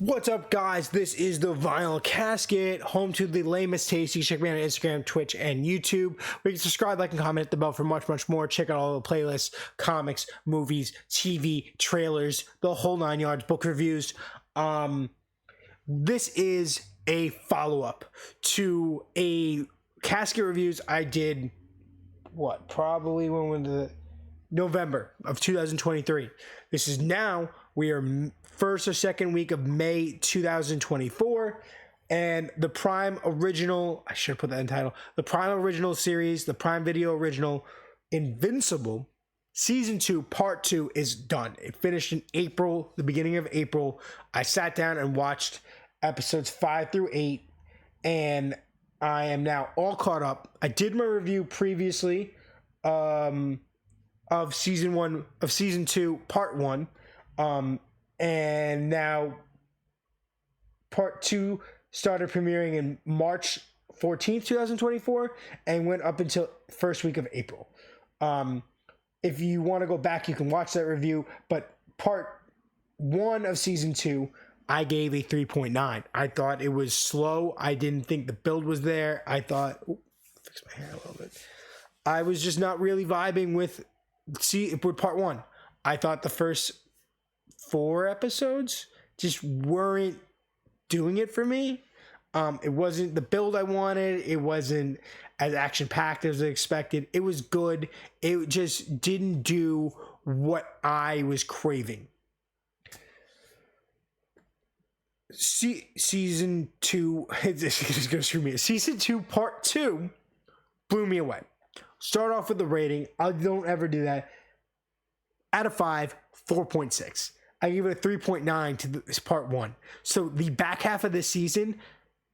What's up, guys? This is the Vinyl Casket, home to the lamest taste. You can check me out on Instagram, Twitch, and YouTube. We can subscribe, like, and comment, hit the bell for much more. Check out all the playlists, comics, movies, TV, trailers, the whole 9 yards, book reviews. This is a follow-up to a Casket reviews I did, probably when the November of 2023. This is now, we are first or second week of May 2024, and the Prime Original, I should put that in title, the Prime Original series, the Prime Video Original, Invincible, Season 2, Part 2 is done. It finished in April, the beginning of April. I sat down and watched episodes 5 through 8, and I am now all caught up. I did my review previously of Season 2, Part 1, and now Part 2 started premiering in March 14th, 2024, and went up until first week of April. If you want to go back, you can watch that review, but Part 1 of Season 2, I gave a 3.9. I thought it was slow. I didn't think the build was there. I thought, fix my hair a little bit. I was just not really vibing with Part 1. I thought the first 4 episodes just weren't doing it for me. It wasn't the build I wanted. It wasn't as action-packed as I expected. It was good. It just didn't do what I was craving. Season 2, this is going to screw me. Season 2, Part 2 blew me away. Start off with the rating. I don't ever do that. Out of 5, 4.6. I give it a 3.9 to this Part 1. So the back half of this season,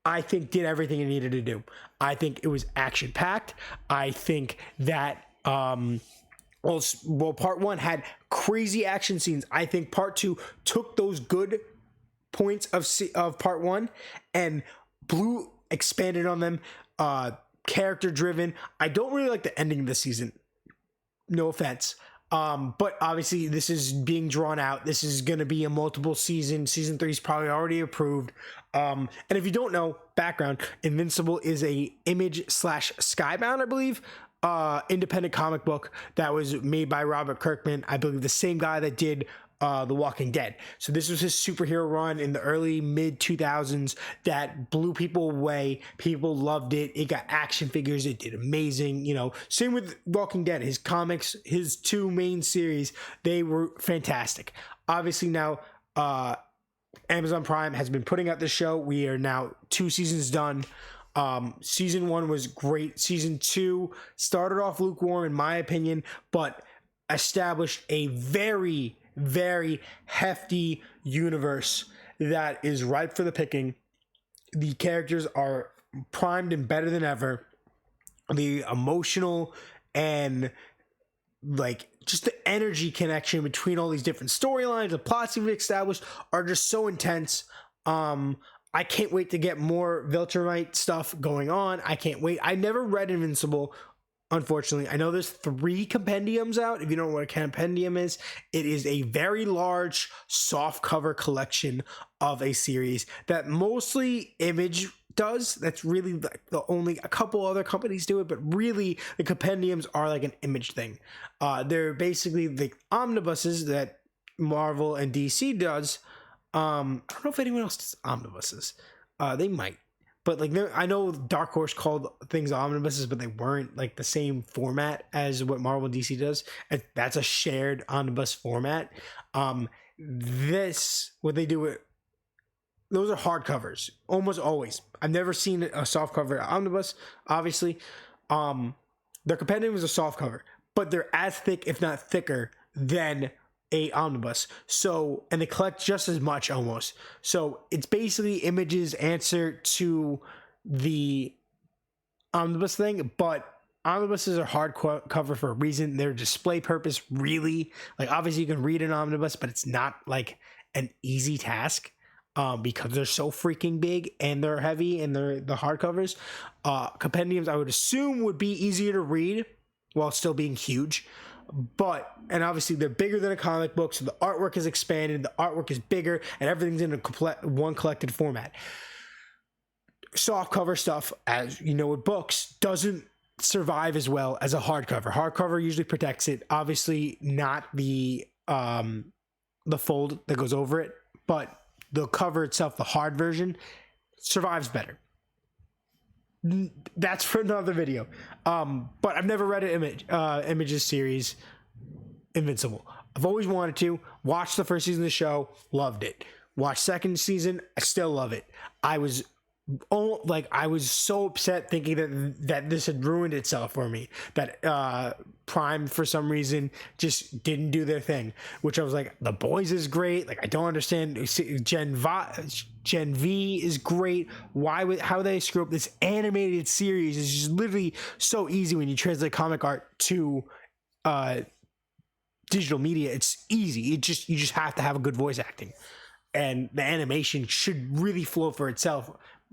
I think, did everything it needed to do. I think it was action-packed. I think that, Part 1 had crazy action scenes. I think Part 2 took those good points of Part 1 and expanded on them. Character driven. I don't really like the ending of the season. No offense. But obviously this is being drawn out. This is going to be a multiple season. Season 3 is probably already approved. And if you don't know, background, Invincible is a Image/Skybound, I believe, independent comic book that was made by Robert Kirkman. I believe the same guy that did The Walking Dead. So this was his superhero run in the early mid 2000s that blew people away. People loved it. It got action figures. It did amazing. Same with Walking Dead. His comics, his 2 main series, they were fantastic. Obviously now Amazon Prime has been putting out this show. We are now 2 seasons done. Season 1 was great. Season 2 started off lukewarm in my opinion, but established a very hefty universe that is ripe for the picking. The characters are primed and better than ever. The emotional and just the energy connection between all these different storylines, the plots we've established are just so intense. I can't wait to get more Viltrumite stuff going on. I can't wait. I never read Invincible, unfortunately. I know there's 3 compendiums out. If you don't know what a compendium is, it is a very large soft cover collection of a series that mostly Image does. That's really the only, a couple other companies do it, but really the compendiums are like an Image thing. They're basically the omnibuses that Marvel and DC does. I don't know if anyone else does omnibuses. They might. But I know Dark Horse called things omnibuses, but they weren't the same format as what Marvel and DC does. And that's a shared omnibus format. What they do with those are hardcovers almost always. I've never seen a softcover omnibus. Obviously, their compendium is a softcover, but they're as thick, if not thicker, than a omnibus. So, and they collect just as much almost. So it's basically Image's answer to the omnibus thing, but omnibuses are hardcover for a reason. They're display purpose, really. Obviously you can read an omnibus, but it's not an easy task because they're so freaking big and they're heavy and they're the hardcovers. Compendiums I would assume would be easier to read while still being huge. and obviously they're bigger than a comic book, so the artwork is expanded, the artwork is bigger, and everything's in one collected format. Soft cover stuff, as you know, with books, doesn't survive as well as a hardcover. Hardcover usually protects it. Obviously, not the fold that goes over it, but the cover itself, the hard version, survives better. That's for another video. But I've never read an Images series, Invincible. I've always wanted to. Watched the first season of the show, loved it. Watched second season, I still love it. I was so upset thinking that this had ruined itself for me. That Prime for some reason just didn't do their thing. Which I was like, The Boys is great. Like, I don't understand. Gen V is great. How they screw up this animated series is just literally so easy when you translate comic art to digital media. It's easy. You just have to have a good voice acting, and the animation should really flow for itself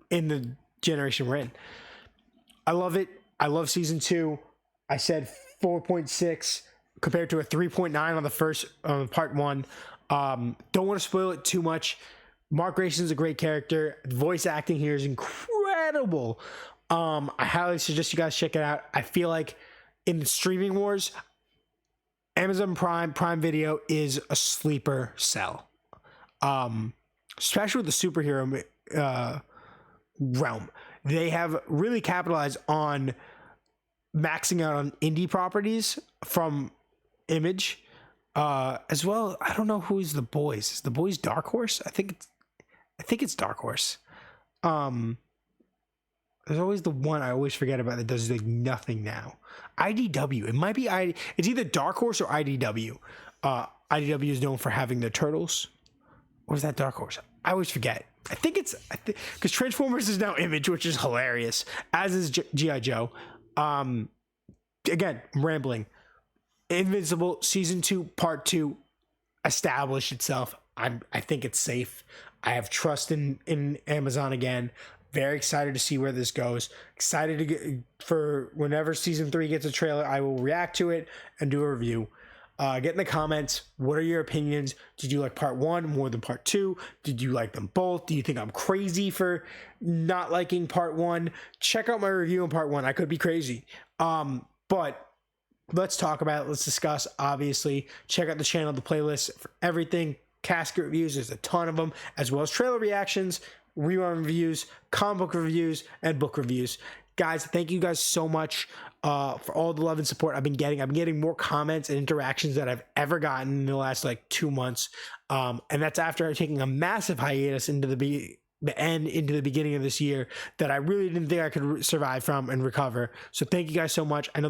in the generation we're in. I love it. I love season 2. I said 4.6 compared to a 3.9 on the first part 1. Don't want to spoil it too much. Mark Grayson's a great character. The voice acting here is incredible. I highly suggest you guys check it out. I feel like in the streaming wars, Amazon Prime Video is a sleeper sell. Especially with the superhero realm. They have really capitalized on maxing out on indie properties from Image, as well. I don't know who's The Boys. Is The Boys Dark Horse? I think it's Dark Horse. There's always the one I always forget about that does like nothing now. IDW. It might be it's either Dark Horse or IDW. IDW is known for having the Turtles. Or is that Dark Horse? I always forget. I think because Transformers is now Image, which is hilarious, as is G.I. Joe. Again, I'm rambling. Invincible season 2 part 2 established itself. I think it's safe. I have trust in Amazon again. Very excited to see where this goes. Excited for whenever season 3 gets a trailer, I will react to it and do a review. Get in the comments. What are your opinions? Did you like part 1 more than part 2? Did you like them both? Do you think I'm crazy for not liking part 1? Check out my review on part 1. I could be crazy. But let's talk about it. Let's discuss. Obviously, check out the channel, the playlist for everything. Casket reviews. There's a ton of them, as well as trailer reactions, rerun reviews, comic book reviews, and book reviews. Guys, thank you guys so much for all the love and support I've been getting. I've been getting more comments and interactions that I've ever gotten in the last 2 months. And that's after taking a massive hiatus into the beginning of this year that I really didn't think I could survive from and recover. So thank you guys so much. I know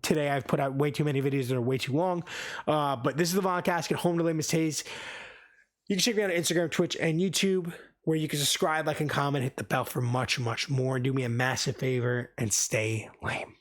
today I've put out way too many videos that are way too long. But this is the Von Casket, home to lamest taste. You can check me out on Instagram, Twitch, and YouTube, where you can subscribe, like, and comment, hit the bell for much, much more, and do me a massive favor and stay lame.